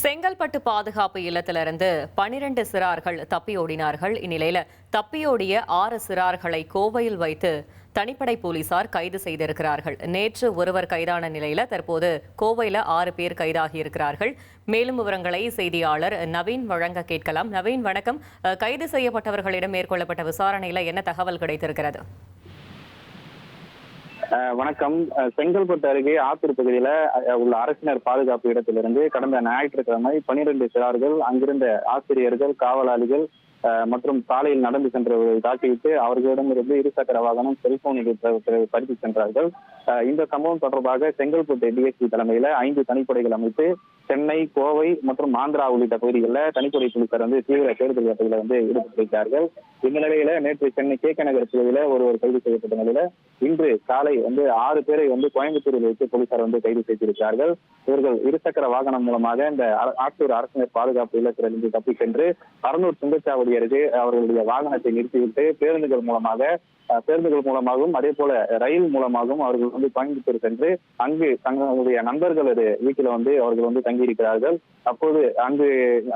செங்கல்பட்டு பாதுகாப்பு இல்லத்திலிருந்து 12 சிறார்கள் தப்பியோடினார்கள். இந்நிலையில தப்பியோடிய 6 சிறார்களை கோவையில் வைத்து தனிப்படை போலீசார் கைது செய்திருக்கிறார்கள். நேற்று ஒருவர் கைதான நிலையில தற்போது கோவையில 6 பேர் கைதாகி இருக்கிறார்கள். மேலும் விவரங்களை செய்தியாளர் நவீன் வழங்க கேட்கலாம். நவீன், வணக்கம். கைது செய்யப்பட்டவர்களிடம் மேற்கொள்ளப்பட்ட விசாரணையில என்ன தகவல் கிடைத்திருக்கிறது? வணக்கம். செங்கல்பட்டு அருகே ஆத்தூர் பகுதியில உள்ள அரசினர் பாதுகாப்பு இடத்திலிருந்து கடந்த ஞாயிற்றுக்கிழமை 12 சிறார்கள் அங்கிருந்த ஆசிரியர்கள், காவலாளிகள் மற்றும் சாலையில் நடந்து சென்றவர்களை தாக்கிவிட்டு அவர்களிடமிருந்து இருசக்கர வாகனம், செல்போனில் பறித்து சென்றார்கள். இந்த சம்பவம் தொடர்பாக செங்கல்பட்டு டிஎஸ்பி தலைமையில 5 தனிப்படைகள் அமைத்து சென்னை, கோவை மற்றும் ஆந்திரா உள்ளிட்ட பகுதிகளில் தனிப்படை போலீசார் தீவிர தேடுதல் வேட்டையில ஈடுபட்டிருக்கிறார்கள். இந்த நிலையில நேற்று சென்னை KK நகர் பகுதியில ஒருவர் கைது செய்யப்பட்ட நிலையில இன்று காலை 6 பேரை கோயம்புத்தூரில் வைத்து போலீசார் கைது செய்திருக்கிறார்கள். இவர்கள் இருசக்கர வாகனம் மூலமாக இந்த ஆத்தூர் அரசினர் பாதுகாப்பு இல்லத்திலிருந்து தப்பி சென்று அரனூர் சுங்கச்சாவடி அருகே அவர்களுடைய வாகனத்தை நிறுத்திவிட்டு பேருந்துகள் மூலமாகவும் அதே போல ரயில் மூலமாகவும் அவர்கள் கோயம்புத்தூர் சென்று அங்கு தங்களுடைய நண்பர்களது வீட்டில் அவர்கள் தங்கியிருக்கிறார்கள். அப்போது அங்கு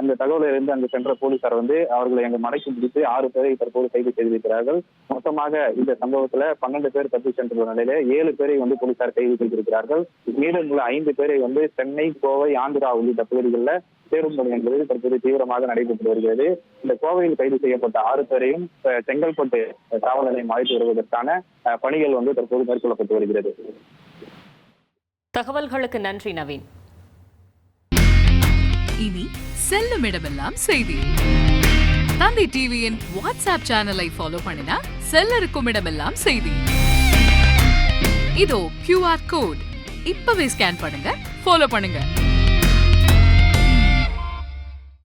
அந்த தகவலிலிருந்து அங்கு சென்ற போலீசார் அவர்களை அங்கு மடக்கி பிடித்து 6 பேரை தற்போது கைது செய்திருக்கிறார்கள். மொத்தமாக இந்த சம்பவத்துல 12 பேர் தப்பி சென்ற நிலையில 7 பேரை போலீசார் கைது செய்திருக்கிறார்கள். மீதம் உள்ள 5 பேரை சென்னை, கோவை, ஆந்திரா உள்ளிட்ட பகுதிகளில் தேடும் பணி என்பது தற்போது தீவிரமாக நடைபெற்று வருகிறது. இந்த கோவையில் கைது செய்யப்பட்ட 6 பேரையும் செங்கல்பட்டு காவல் நிலையம் அழைத்து வருவதற்கான பணிகள் தற்போது மேற்கொள்ளப்பட்டு வருகிறது. தகவல்களுக்கு நன்றி நவீன். இனி செல்லும் இடமெல்லாம் செய்தி. தந்தை டிவியின் வாட்ஸ்அப் சேனலை ஃபாலோ பண்ணினா செல்ல இருக்கும் இடமெல்லாம் செய்தி. இதோ QR கோட் இப்பவே ஸ்கேன் பண்ணுங்க, ஃபாலோ பண்ணுங்க.